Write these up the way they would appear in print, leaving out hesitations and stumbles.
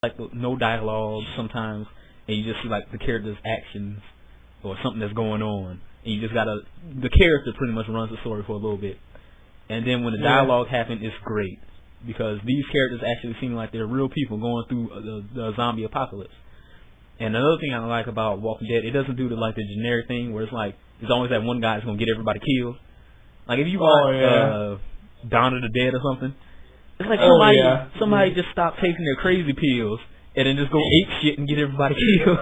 like no dialogue sometimes, and you just see like the character's actions or something that's going on, and you just gotta the character pretty much runs the story for a little bit, and then when the dialogue happens, it's great because these characters actually seem like they're real people going through the zombie apocalypse. And another thing I like about Walking Dead, it doesn't do the generic thing where it's like there's always that one guy that's gonna get everybody killed. Like if you watch Dawn of the Dead or something, it's like somebody just stopped taking their crazy pills and then just go ape shit and get everybody killed.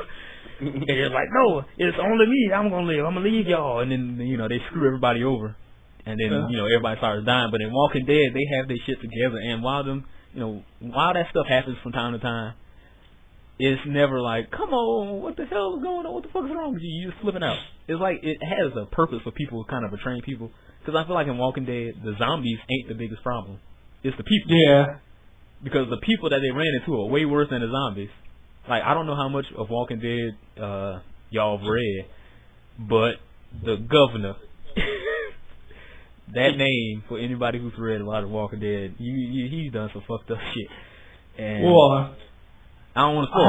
And they're like, no, it's only me. I'm gonna live. I'm gonna leave y'all. And then they screw everybody over, and then everybody starts dying. But in Walking Dead, they have their shit together. And while that stuff happens from time to time, it's never like, come on, what the hell is going on? What the fuck is wrong with you? You're just flipping out. It's like it has a purpose for people, kind of betraying people. Because I feel like in Walking Dead, the zombies ain't the biggest problem. It's the people. Yeah. Because the people that they ran into are way worse than the zombies. Like, I don't know how much of Walking Dead y'all have read, but the governor, that name, for anybody who's read a lot of Walking Dead, he's done some fucked up shit. And I don't want to spoil.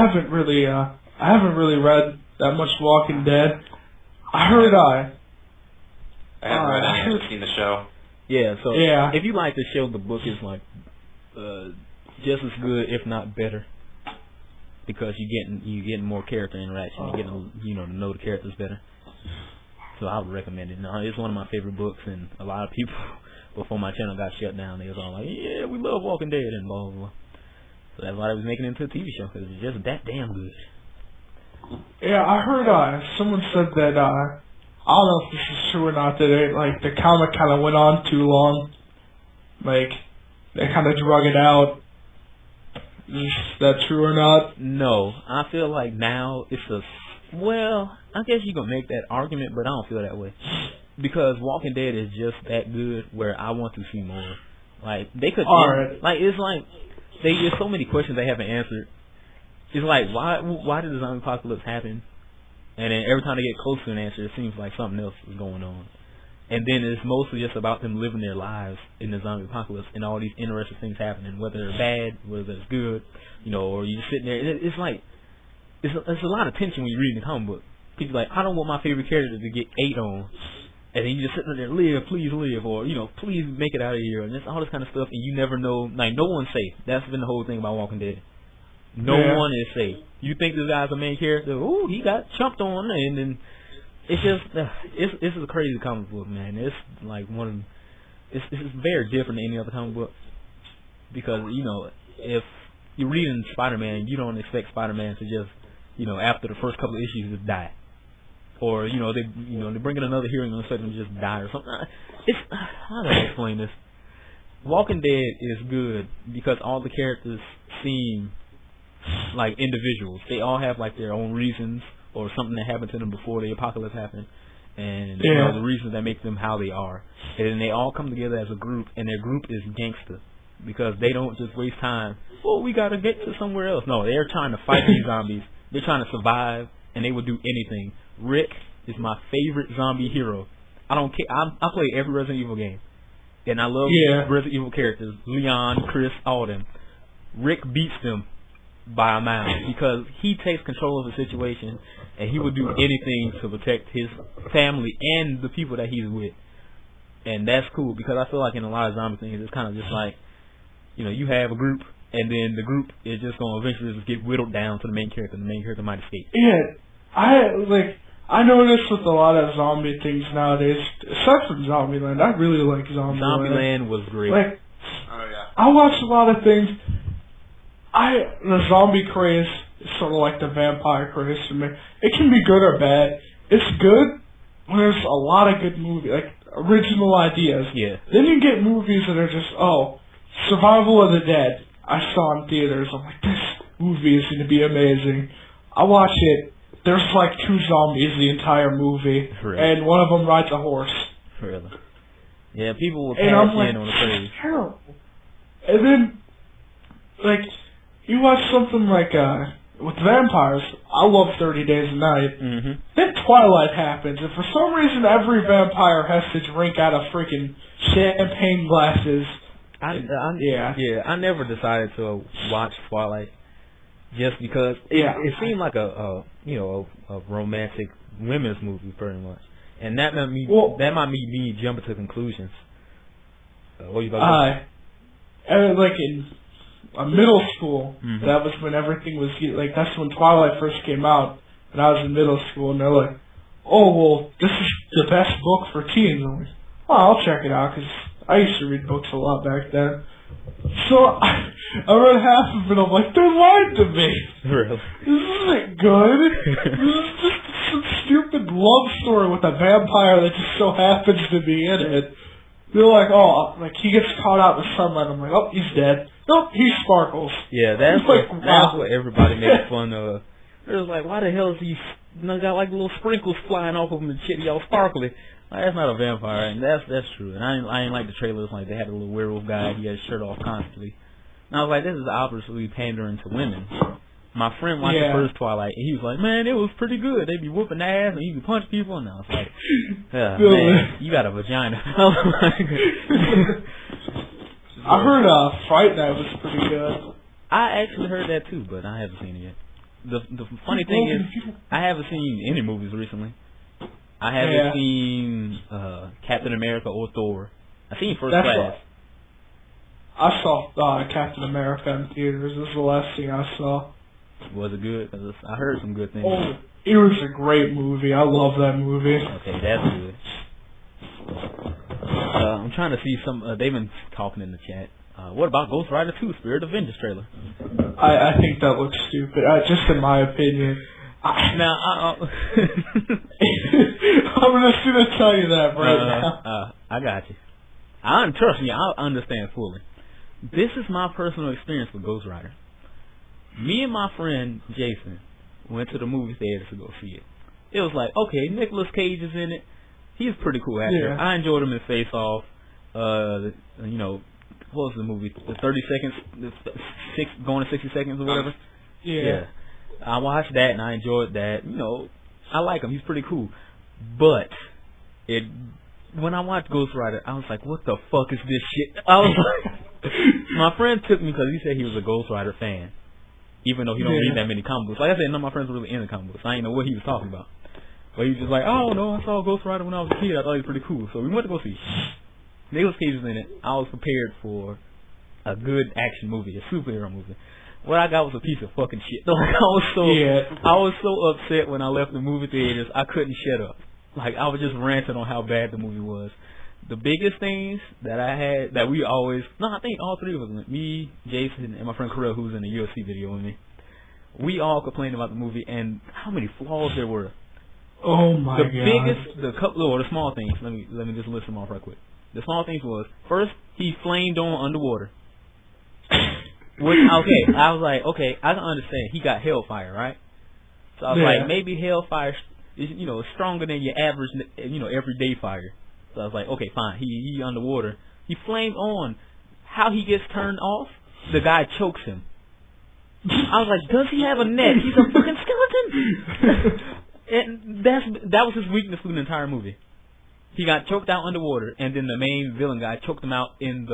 I haven't really read that much Walking Dead. I heard I haven't read any. I haven't seen the show. Yeah, so if you like the show, the book is like just as good, if not better, because you getting more character interaction. You're getting to know the characters better. So I would recommend it. Now, it's one of my favorite books, and a lot of people before my channel got shut down, they was all like, "Yeah, we love Walking Dead," and blah blah blah. So that's why they was making it into a TV show, because it's just that damn good. Yeah, I heard someone said that I don't know if this is true or not, that the comic kind of went on too long. Like, they kind of drug it out. Is that true or not? No. I feel like now it's I guess you can make that argument, but I don't feel that way. Because Walking Dead is just that good where I want to see more. Like, they could... it's like, there's so many questions they haven't answered. It's like, why did the zombie apocalypse happen? And then every time they get close to an answer, it seems like something else is going on. And then it's mostly just about them living their lives in the zombie apocalypse and all these interesting things happening, whether they're bad, whether it's good, or you're sitting there. It's like, it's a lot of tension when you're reading the comic book. People like, I don't want my favorite character to get ate on. And then you just sitting there, live, please live, or, please make it out of here, and just all this kind of stuff, and you never know, like, no one's safe. That's been the whole thing about Walking Dead. No one is safe. You think this guy's the main character? Ooh, he got chumped on, and then it's just it's a crazy comic book, man. It's like it's very different than any other comic book because if you're reading Spider-Man, you don't expect Spider-Man to just after the first couple of issues just die, or they bring in another hero and expect him to just die or something. How do I explain this? Walking Dead is good because all the characters seem like individuals. They all have like their own reasons or something that happened to them before the apocalypse happened, and the reasons that make them how they are. And then they all come together as a group, and their group is gangster because they don't just waste time. Oh, we gotta get to somewhere else. No, they're trying to fight these zombies. They're trying to survive, and they will do anything. Rick is my favorite zombie hero. I don't care. I play every Resident Evil game, and I love Resident Evil characters. Leon, Chris, all them. Rick beats them by a mile because he takes control of the situation and he would do anything to protect his family and the people that he's with, and that's cool because I feel like in a lot of zombie things it's kind of just like you have a group and then the group is just going to eventually just get whittled down to the main character and the main character might escape. I noticed with a lot of zombie things nowadays, aside from Zombieland, I really like Zombieland. Zombieland was great. I watch a lot of things. The zombie craze is sort of like the vampire craze for me. It can be good or bad. It's good when there's a lot of good movies, like original ideas. Yeah. Then you get movies that are just, Survival of the Dead. I saw in theaters. I'm like, this movie is going to be amazing. I watch it. There's like 2 zombies the entire movie, and one of them rides a horse. Really? Yeah, people will pass in on the craze. It's terrible. And then, you watch something like, with vampires, I love 30 Days a Night. Mm-hmm. Then Twilight happens, and for some reason every vampire has to drink out of freaking champagne glasses. I never decided to watch Twilight just because it seemed like a romantic women's movie pretty much, and that might mean me jumping to conclusions. What you about to say? Like in middle school, that was when everything was like. That's when Twilight first came out, and I was in middle school, and they're like, "Oh well, this is the best book for teens." I'm like, "Oh, I'll check it out," because I used to read books a lot back then. So I read half of it. I'm like, they're lying to me. Really? This isn't good. This is just some stupid love story with a vampire that just so happens to be in it. They're like, oh, like he gets caught out in the sunlight. I'm like, oh, he's dead. Nope, he sparkles. Yeah, that's what everybody makes fun of. They're like, why the hell is he? Got like little sprinkles flying off of him and shit. He all sparkly. Like, that's not a vampire, and that's true. And I ain't like the trailers. Like they had a little werewolf guy. He had his shirt off constantly. And I was like, this is obviously pandering to women. My friend watched the first Twilight, and he was like, man, it was pretty good. They be whooping ass, and you can punch people. And I was like, man, you got a vagina. I heard Fright Night was pretty good. I actually heard that too, but I haven't seen it yet. The funny thing is, I haven't seen any movies recently. I haven't seen Captain America or Thor. I seen First Class. I saw Captain America in theaters. This is the last thing I saw. Was it good? 'Cause I heard some good things. Oh, it was a great movie. I love that movie. Okay, that's good. I'm trying to see some. They've been talking in the chat. What about Ghost Rider 2: Spirit of Vengeance trailer? I think that looks stupid. Just in my opinion. Now, I'm just gonna tell you that right now. I got you. Trust me, I understand fully. This is my personal experience with Ghost Rider. Me and my friend Jason went to the movie theater to go see it. It was like, okay, Nicolas Cage is in it. He's a pretty cool actor. Yeah. I enjoyed him in Face Off. What was the movie? The 30 seconds, going to 60 seconds or whatever. Yeah. I watched that and I enjoyed that. I like him. He's pretty cool. But when I watched Ghost Rider, I was like, what the fuck is this shit? I was like, my friend took me because he said he was a Ghost Rider fan, even though he don't read that many comic books. Like I said, none of my friends were really into comic books. I didn't know what he was talking about. But he was just like, I don't know, I saw Ghost Rider when I was a kid. I thought he was pretty cool. So we went to go see it. Nicolas Cage was in it. I was prepared for a good action movie, a superhero movie. What I got was a piece of fucking shit. Like, I was so upset when I left the movie theaters, I couldn't shut up. Like, I was just ranting on how bad the movie was. The biggest things that I had, that we always, I think all three of us, me, Jason, and my friend Corell, who was in the UFC video with me, we all complained about the movie and how many flaws there were. Oh my god. The small things, let me just list them off right quick. The small things was, first, he flamed on underwater. Which, okay, I was like, okay, I can understand. He got hellfire, right? So I was like, maybe hellfire is, stronger than your average, everyday fire. So I was like, okay, fine. He underwater. He flamed on. How he gets turned off? The guy chokes him. I was like, does he have a neck? He's a fucking skeleton. And that was his weakness through the entire movie. He got choked out underwater, and then the main villain guy choked him out in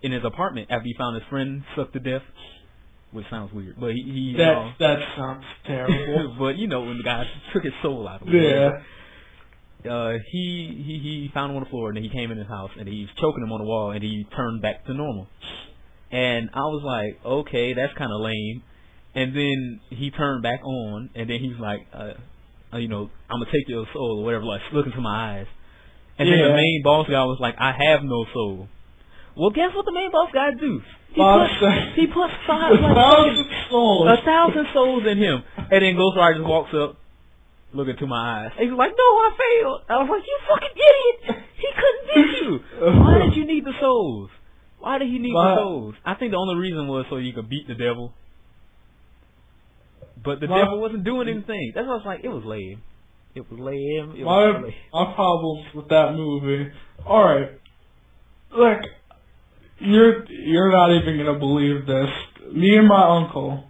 his apartment after he found his friend sucked to death, which sounds weird, but that sounds terrible. But when the guy took his soul out of him, he found him on the floor, and then he came in his house, and he was choking him on the wall, and he turned back to normal. And I was like, okay, that's kind of lame. And then he turned back on, and then he was like, I'm gonna take your soul or whatever, like look into my eyes. And then the main boss guy was like, I have no soul. Well, guess what the main boss guy do? He puts 1,000 souls. 1,000 souls in him. And then Ghost Rider just walks up, look into my eyes. And he's like, no, I failed. I was like, you fucking idiot. He couldn't beat you. Why did you need the souls? Why did he need the souls? I think the only reason was so you could beat the devil. But the devil wasn't doing anything. That's why I was like, it was lame. It was lame. My problems with that movie. Alright. Look, you're not even gonna believe this. Me and my uncle,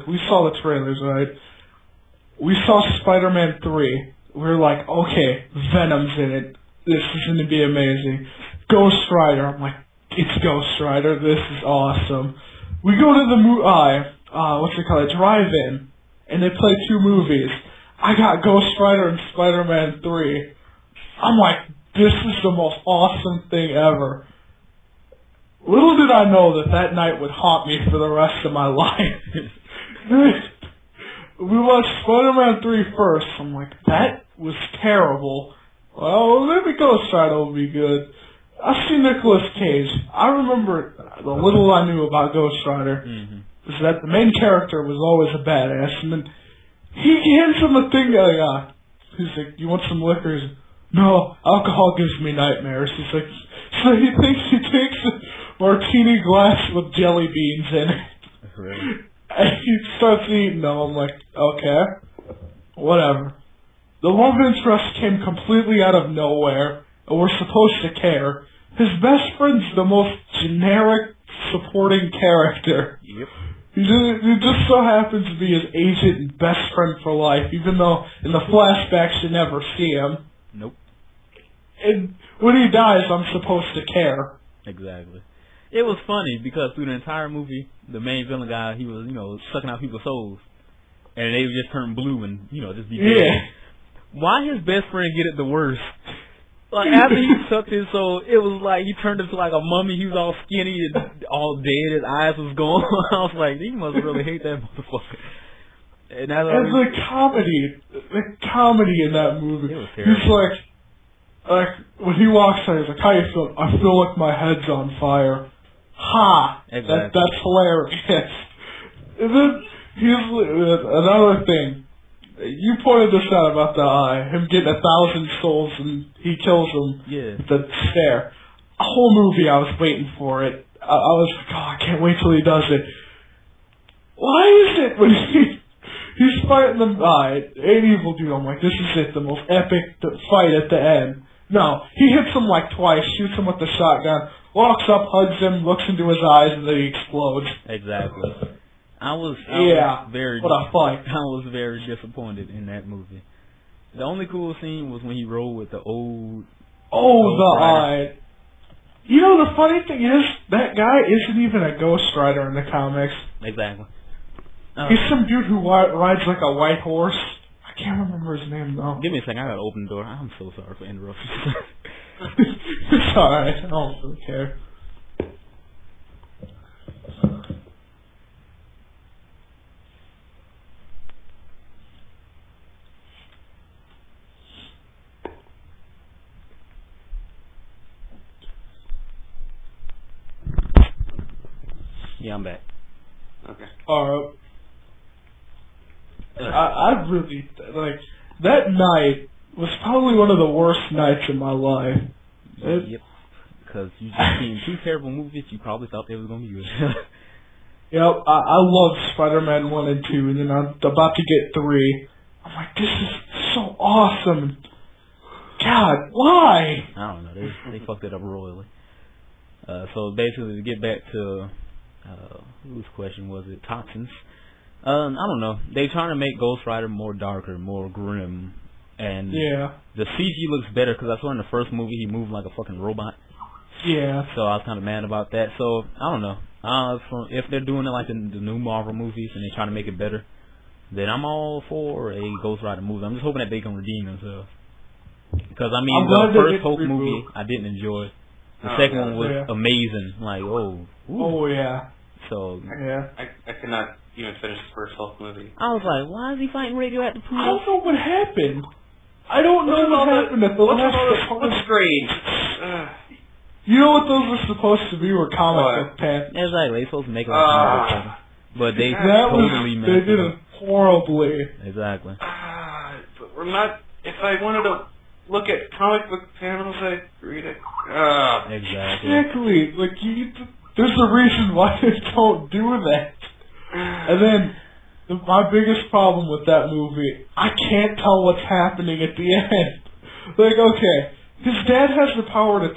we saw the trailers, right? We saw Spider-Man 3. We were like, okay, Venom's in it. This is gonna be amazing. Ghost Rider. I'm like, it's Ghost Rider. This is awesome. We go to the movie. drive-in, and they play 2 movies. I got Ghost Rider and Spider-Man 3. I'm like, this is the most awesome thing ever. Little did I know that night would haunt me for the rest of my life. We watched Spider-Man 3 first. I'm like, that was terrible. Well, maybe Ghost Rider will be good. I've seen Nicolas Cage. I remember the little I knew about Ghost Rider was that the main character was always a badass, and then he hands him a thing. He's like, "You want some liquor?" He's like, "No, alcohol gives me nightmares." He's like, so he takes a martini glass with jelly beans in it. Right. And he starts eating them. I'm like, okay, whatever. The love interest came completely out of nowhere, and we're supposed to care. His best friend's the most generic supporting character. Yep. He just so happens to be his agent and best friend for life, even though in the flashbacks you never see him. Nope. And when he dies, I'm supposed to care. Exactly. It was funny because through the entire movie, the main villain guy, he was, sucking out people's souls. And they would just turn blue and, just be dead. Why his best friend get it the worst? Like, after he sucked his soul, it was like he turned into like a mummy. He was all skinny and all dead. His eyes was gone. I was like, he must really hate that motherfucker. And the comedy in that movie. It was terrible. He's like when he walks out, he's like, "How you feel?" "I feel like my head's on fire." Ha! Exactly. That's hilarious. And then here's another thing. You pointed this out about him getting 1,000 souls and he kills them. Yeah. With the stare. A whole movie I was waiting for it. I was like, oh, I can't wait till he does it. Why is it when he's fighting them? An evil dude. I'm like, this is it, the most epic fight at the end. No, he hits him like twice, shoots him with the shotgun, walks up, hugs him, looks into his eyes, and then he explodes. Exactly. I was very disappointed in that movie. The only cool scene was when he rode with the old. The funny thing is that guy isn't even a Ghost Rider in the comics. Exactly. He's some dude who rides like a white horse. I can't remember his name though. Give me a second. I gotta open the door. I'm so sorry for interrupting. It's alright. I don't really care. Yeah, I'm back. Okay. Alright. I really, that night was probably one of the worst nights in my life. Yep. Because you just seen 2 terrible movies, you probably thought they was going to be good. Yep, I loved Spider-Man 1 and 2, and then I'm about to get 3. I'm like, this is so awesome. God, why? I don't know. They fucked it up royally. So basically, to get back to whose question was it? Toxins. I don't know. They trying to make Ghost Rider more darker, more grim, and the CG looks better because I saw in the first movie he moved like a fucking robot. Yeah. So I was kind of mad about that. So I don't know. If they're doing it like the new Marvel movies and they're trying to make it better, then I'm all for a Ghost Rider movie. I'm just hoping that they can redeem themselves. Because the first Hulk movie I didn't enjoy. The second one was amazing. Like, ooh. Oh yeah. So I could not even finish the first Hulk movie. I was like, why is he fighting radioactive pool? I don't know what happened. I don't know what happened at the last. Looks great. You know what those were supposed to be? Were comic book pants. Exactly. They supposed to make it like comic book pants. But they totally messed They did it horribly. Exactly. But we're not. If I wanted to look at comic book panels, I'd read it. Exactly. Like there's a reason why they don't do that. And then my biggest problem with that movie, I can't tell what's happening at the end. Like, okay, his dad has the power to